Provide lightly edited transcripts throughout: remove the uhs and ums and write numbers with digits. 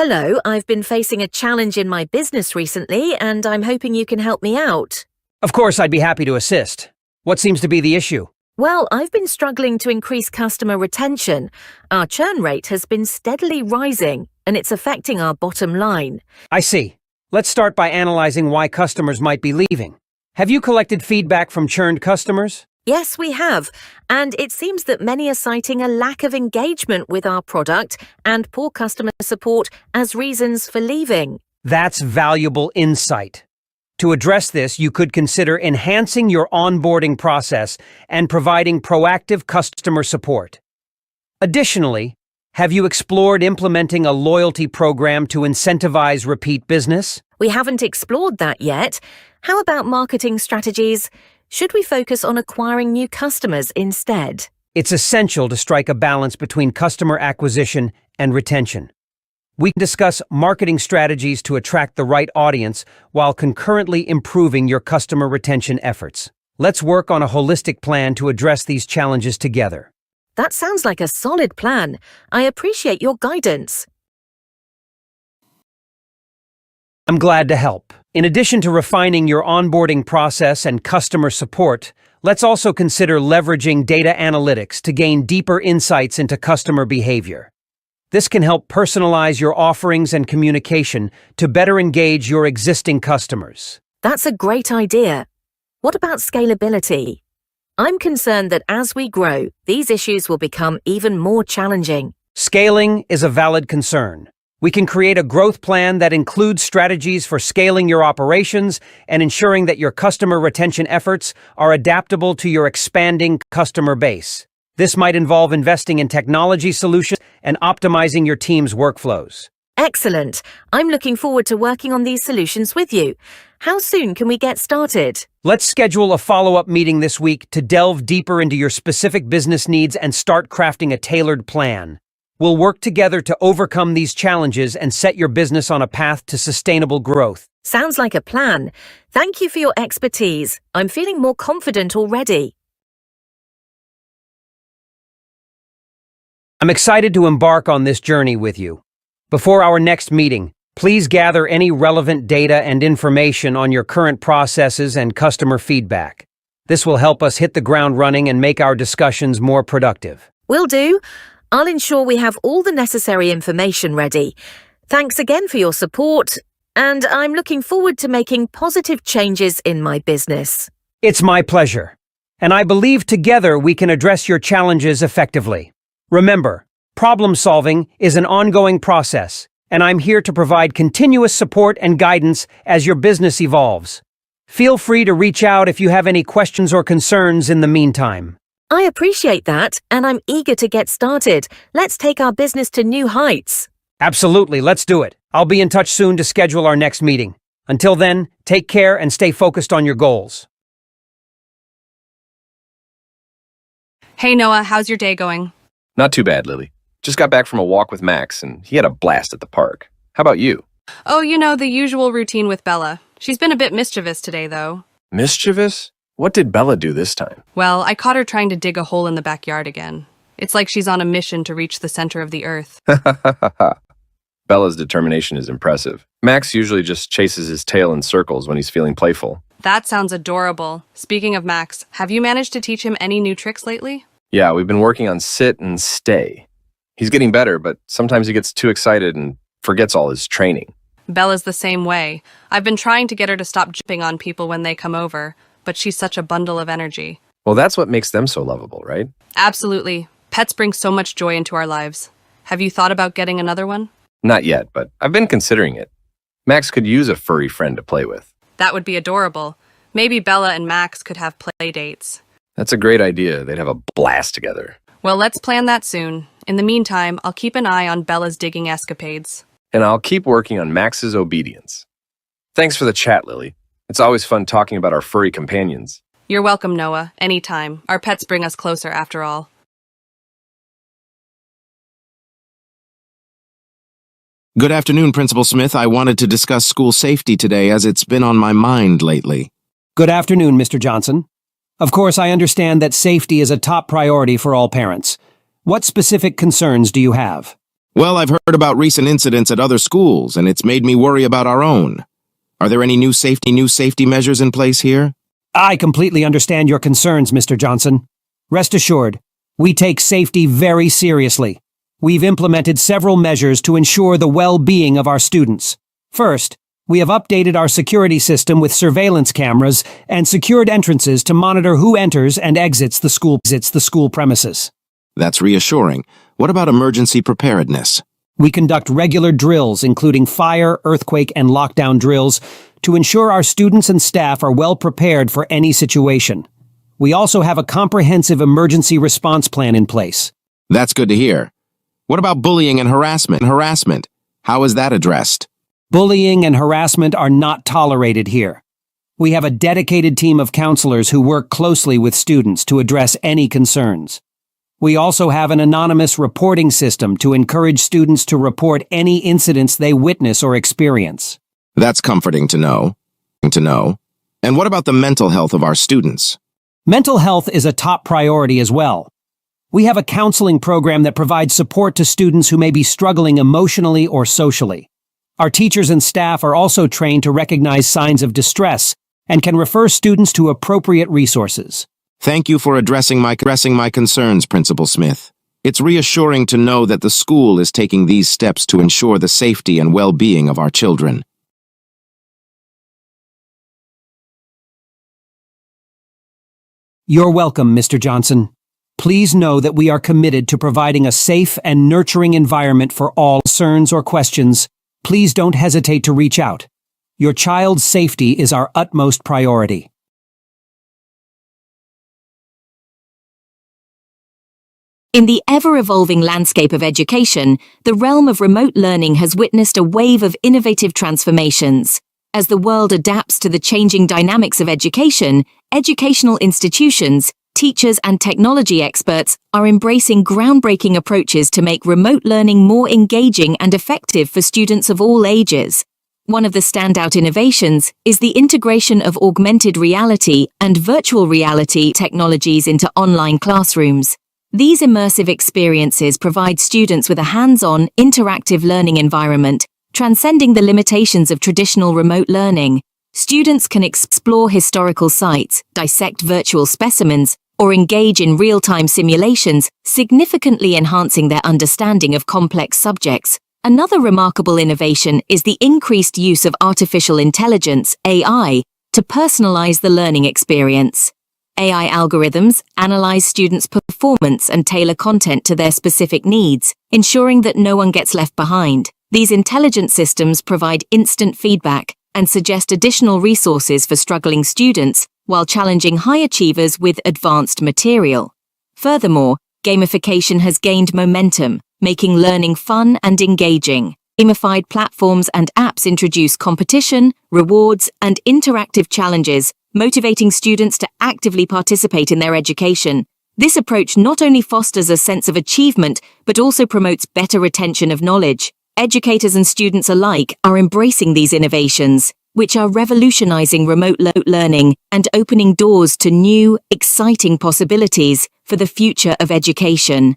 Hello, I've been facing a challenge in my business recently, and I'm hoping you can help me out. Of course, I'd be happy to assist. What seems to be the issue? Well, I've been struggling to increase customer retention. Our churn rate has been steadily rising, and it's affecting our bottom line. I see. Let's start by analyzing why customers might be leaving. Have you collected feedback from churned customers? Yes, we have, and it seems that many are citing a lack of engagement with our product and poor customer support as reasons for leaving. That's valuable insight. To address this, you could consider enhancing your onboarding process and providing proactive customer support. Additionally, have you explored implementing a loyalty program to incentivize repeat business? We haven't explored that yet. How about marketing strategies? Should we focus on acquiring new customers instead? It's essential to strike a balance between customer acquisition and retention. We can discuss marketing strategies to attract the right audience while concurrently improving your customer retention efforts. Let's work on a holistic plan to address these challenges together. That sounds like a solid plan. I appreciate your guidance. I'm glad to help. In addition to refining your onboarding process and customer support, let's also consider leveraging data analytics to gain deeper insights into customer behavior. This can help personalize your offerings and communication to better engage your existing customers. That's a great idea. What about scalability? I'm concerned that as we grow, these issues will become even more challenging. Scaling is a valid concern. We can create a growth plan that includes strategies for scaling your operations and ensuring that your customer retention efforts are adaptable to your expanding customer base. This might involve investing in technology solutions and optimizing your team's workflows. Excellent. I'm looking forward to working on these solutions with you. How soon can we get started? Let's schedule a follow-up meeting this week to delve deeper into your specific business needs and start crafting a tailored plan. We'll work together to overcome these challenges and set your business on a path to sustainable growth. Sounds like a plan. Thank you for your expertise. I'm feeling more confident already. I'm excited to embark on this journey with you. Before our next meeting, please gather any relevant data and information on your current processes and customer feedback. This will help us hit the ground running and make our discussions more productive. Will do. I'll ensure we have all the necessary information ready. Thanks again for your support, and I'm looking forward to making positive changes in my business. It's my pleasure, and I believe together we can address your challenges effectively. Remember, problem solving is an ongoing process, and I'm here to provide continuous support and guidance as your business evolves. Feel free to reach out if you have any questions or concerns in the meantime. I appreciate that, and I'm eager to get started. Let's take our business to new heights. Absolutely, let's do it. I'll be in touch soon to schedule our next meeting. Until then, take care and stay focused on your goals. Hey Noah, how's your day going? Not too bad, Lily. Just got back from a walk with Max, and he had a blast at the park. How about you? Oh, the usual routine with Bella. She's been a bit mischievous today, though. Mischievous? What did Bella do this time? Well, I caught her trying to dig a hole in the backyard again. It's like she's on a mission to reach the center of the earth. Bella's determination is impressive. Max usually just chases his tail in circles when he's feeling playful. That sounds adorable. Speaking of Max, have you managed to teach him any new tricks lately? Yeah, we've been working on sit and stay. He's getting better, but sometimes he gets too excited and forgets all his training. Bella's the same way. I've been trying to get her to stop jumping on people when they come over, but she's such a bundle of energy. Well, that's what makes them so lovable, right? Absolutely. Pets bring so much joy into our lives. Have you thought about getting another one? Not yet, but I've been considering it. Max could use a furry friend to play with. That would be adorable. Maybe Bella and Max could have play dates. That's a great idea. They'd have a blast together. Well, let's plan that soon. In the meantime, I'll keep an eye on Bella's digging escapades. And I'll keep working on Max's obedience. Thanks for the chat, Lily. It's always fun talking about our furry companions. You're welcome, Noah. Anytime. Our pets bring us closer, after all. Good afternoon, Principal Smith. I wanted to discuss school safety today as it's been on my mind lately. Good afternoon, Mr. Johnson. Of course, I understand that safety is a top priority for all parents. What specific concerns do you have? Well, I've heard about recent incidents at other schools, and it's made me worry about our own. Are there any new safety measures in place here? I completely understand your concerns, Mr. Johnson. Rest assured, we take safety very seriously. We've implemented several measures to ensure the well-being of our students. First, we have updated our security system with surveillance cameras and secured entrances to monitor who enters and exits the school premises. That's reassuring. What about emergency preparedness? We conduct regular drills, including fire, earthquake, and lockdown drills, to ensure our students and staff are well prepared for any situation. We also have a comprehensive emergency response plan in place. That's good to hear. What about bullying and harassment? How is that addressed? Bullying and harassment are not tolerated here. We have a dedicated team of counselors who work closely with students to address any concerns. We also have an anonymous reporting system to encourage students to report any incidents they witness or experience. That's comforting to know. And what about the mental health of our students? Mental health is a top priority as well. We have a counseling program that provides support to students who may be struggling emotionally or socially. Our teachers and staff are also trained to recognize signs of distress and can refer students to appropriate resources. Thank you for addressing my concerns, Principal Smith. It's reassuring to know that the school is taking these steps to ensure the safety and well-being of our children. You're welcome, Mr. Johnson. Please know that we are committed to providing a safe and nurturing environment for all concerns or questions. Please don't hesitate to reach out. Your child's safety is our utmost priority. In the ever-evolving landscape of education, the realm of remote learning has witnessed a wave of innovative transformations. As the world adapts to the changing dynamics of education, educational institutions, teachers and technology experts are embracing groundbreaking approaches to make remote learning more engaging and effective for students of all ages. One of the standout innovations is the integration of augmented reality and virtual reality technologies into online classrooms. These immersive experiences provide students with a hands-on, interactive learning environment, transcending the limitations of traditional remote learning. Students can explore historical sites, dissect virtual specimens, or engage in real-time simulations, significantly enhancing their understanding of complex subjects. Another remarkable innovation is the increased use of artificial intelligence, AI, to personalize the learning experience. AI algorithms analyze students' performance and tailor content to their specific needs, ensuring that no one gets left behind. These intelligent systems provide instant feedback and suggest additional resources for struggling students while challenging high achievers with advanced material. Furthermore, gamification has gained momentum, making learning fun and engaging. Gamified platforms and apps introduce competition, rewards, and interactive challenges, motivating students to actively participate in their education. This approach not only fosters a sense of achievement, but also promotes better retention of knowledge. Educators and students alike are embracing these innovations, which are revolutionizing remote learning and opening doors to new, exciting possibilities for the future of education.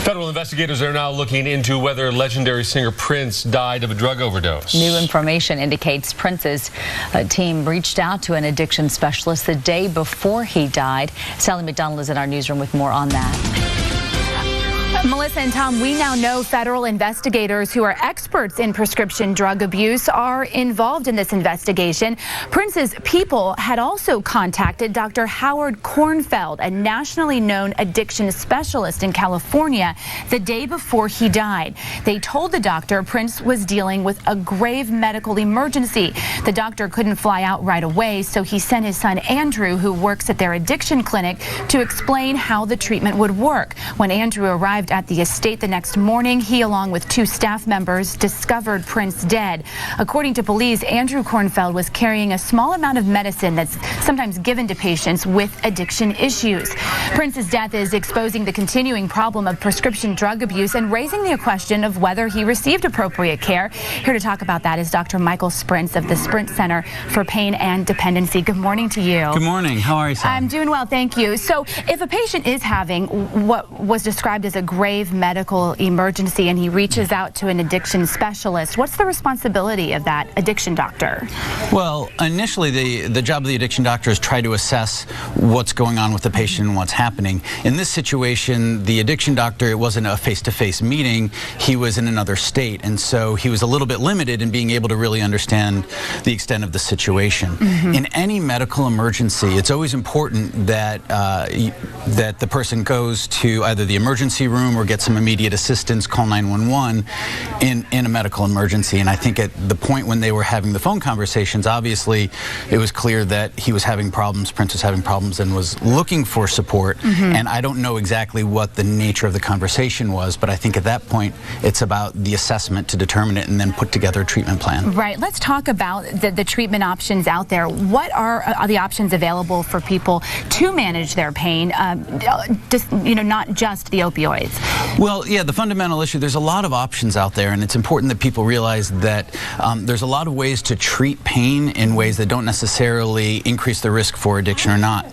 Federal investigators are now looking into whether legendary singer Prince died of a drug overdose. New information indicates Prince's team reached out to an addiction specialist the day before he died. Sally McDonald is in our newsroom with more on that. Melissa and Tom, we now know federal investigators who are experts in prescription drug abuse are involved in this investigation. Prince's people had also contacted Dr. Howard Kornfeld, a nationally known addiction specialist in California, the day before he died. They told the doctor Prince was dealing with a grave medical emergency. The doctor couldn't fly out right away, so he sent his son Andrew, who works at their addiction clinic, to explain how the treatment would work. When Andrew arrived at the estate the next morning, he, along with 2 staff members, discovered Prince dead. According to police, Andrew Kornfeld was carrying a small amount of medicine that's sometimes given to patients with addiction issues. Prince's death is exposing the continuing problem of prescription drug abuse and raising the question of whether he received appropriate care. Here to talk about that is Dr. Michael Sprintz of the Sprint Center for Pain and Dependency. Good morning to you. Good morning. How are you, Sam? I'm doing well, thank you. So if a patient is having what was described as a grave medical emergency and he reaches out to an addiction specialist. What's the responsibility of that addiction doctor? Well, initially the job of the addiction doctor is try to assess what's going on with the patient and what's happening. In this situation, the addiction doctor, it wasn't a face-to-face meeting. He was in another state, and so he was a little bit limited in being able to really understand the extent of the situation. In any medical emergency, it's always important that that the person goes to either the emergency room or get some immediate assistance, call 911 in a medical emergency. And I think at the point when they were having the phone conversations, obviously it was clear that he was having problems, Prince was having problems, and was looking for support. And I don't know exactly what the nature of the conversation was, but I think at that point it's about the assessment to determine it and then put together a treatment plan. Right. Let's talk about the treatment options out there. What are the options available for people to manage their pain, just, not just the opioids? Well, yeah, the fundamental issue, there's a lot of options out there, and it's important that people realize that there's a lot of ways to treat pain in ways that don't necessarily increase the risk for addiction or not.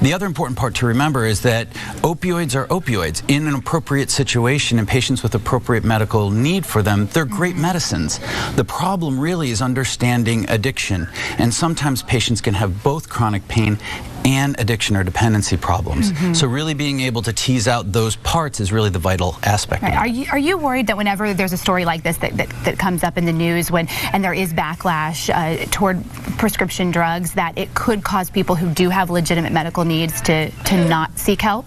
The other important part to remember is that opioids are opioids. In an appropriate situation and patients with appropriate medical need for them, they're great medicines. The problem really is understanding addiction, and sometimes patients can have both chronic pain and addiction or dependency problems. So really being able to tease out those parts is really the vital aspect. Right. Are you worried that whenever there's a story like this that comes up in the news and there is backlash toward prescription drugs, that it could cause people who do have legitimate medical needs to not seek help?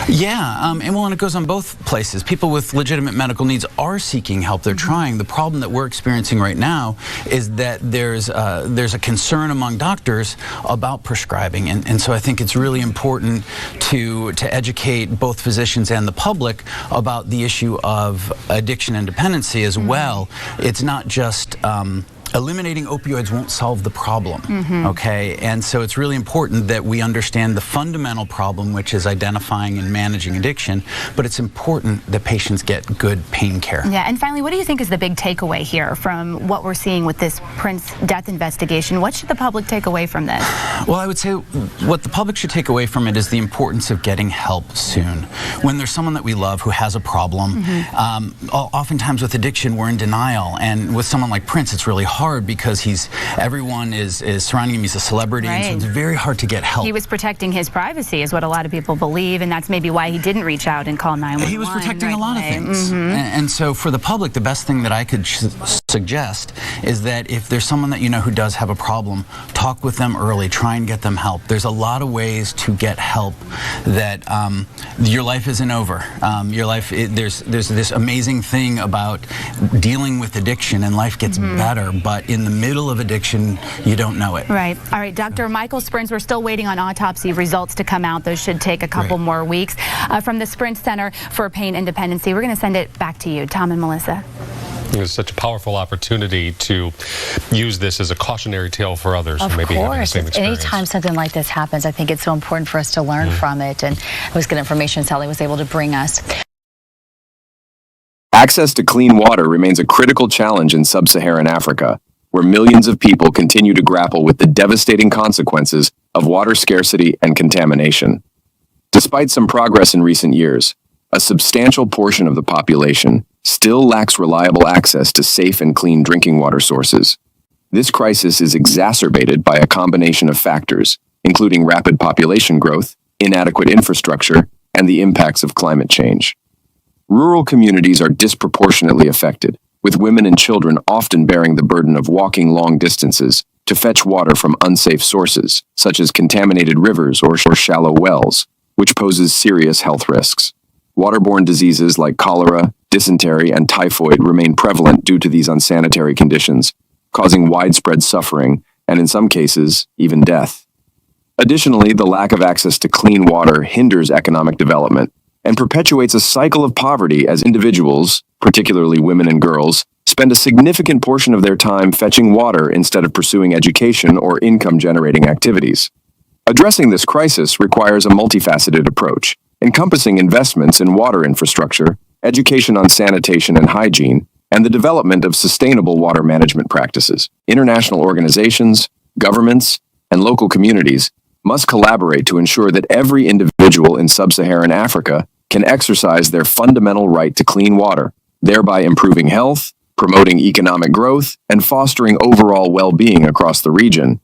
Yeah, and it goes on both places. People with legitimate medical needs are seeking help. They're trying. The problem that we're experiencing right now is that there's a concern among doctors about prescribing, and so I think it's really important to educate both physicians and the public about the issue of addiction and dependency as well. It's not just eliminating opioids won't solve the problem, okay? And so it's really important that we understand the fundamental problem, which is identifying and managing addiction, but it's important that patients get good pain care. Yeah, and finally, what do you think is the big takeaway here from what we're seeing with this Prince death investigation? What should the public take away from this? Well, I would say what the public should take away from it is the importance of getting help soon. When there's someone that we love who has a problem, oftentimes with addiction, we're in denial, and with someone like Prince, it's really hard because everyone is surrounding him. He's a celebrity, and so it's very hard to get help. He was protecting his privacy, is what a lot of people believe, and that's maybe why he didn't reach out and call 911. He was protecting a lot of things. And so for the public, the best thing that I could suggest is that if there's someone that you know who does have a problem, talk with them early, try and get them help. There's a lot of ways to get help that your life isn't over. Your life, there's this amazing thing about dealing with addiction, and life gets better, but in the middle of addiction, you don't know it. Right. All right, Dr. Michael Sprintz, we're still waiting on autopsy results to come out. Those should take a couple more weeks. From the Sprintz Center for Pain and Dependency, we're going to send it back to you, Tom and Melissa. It's such a powerful opportunity to use this as a cautionary tale for others who may be having the same experience. Anytime something like this happens, I think it's so important for us to learn from it, and it was good information Sally was able to bring us. Access to clean water remains a critical challenge in sub-Saharan Africa, where millions of people continue to grapple with the devastating consequences of water scarcity and contamination. Despite some progress in recent years, a substantial portion of the population still lacks reliable access to safe and clean drinking water sources. This crisis is exacerbated by a combination of factors, including rapid population growth, inadequate infrastructure, and the impacts of climate change. Rural communities are disproportionately affected, with women and children often bearing the burden of walking long distances to fetch water from unsafe sources, such as contaminated rivers or shallow wells, which poses serious health risks. Waterborne diseases like cholera, dysentery, and typhoid remain prevalent due to these unsanitary conditions, causing widespread suffering and, in some cases, even death. Additionally, the lack of access to clean water hinders economic development and perpetuates a cycle of poverty as individuals, particularly women and girls, spend a significant portion of their time fetching water instead of pursuing education or income-generating activities. Addressing this crisis requires a multifaceted approach, encompassing investments in water infrastructure, education on sanitation and hygiene, and the development of sustainable water management practices. International organizations, governments, and local communities must collaborate to ensure that every individual in sub-Saharan Africa can exercise their fundamental right to clean water, thereby improving health, promoting economic growth, and fostering overall well-being across the region.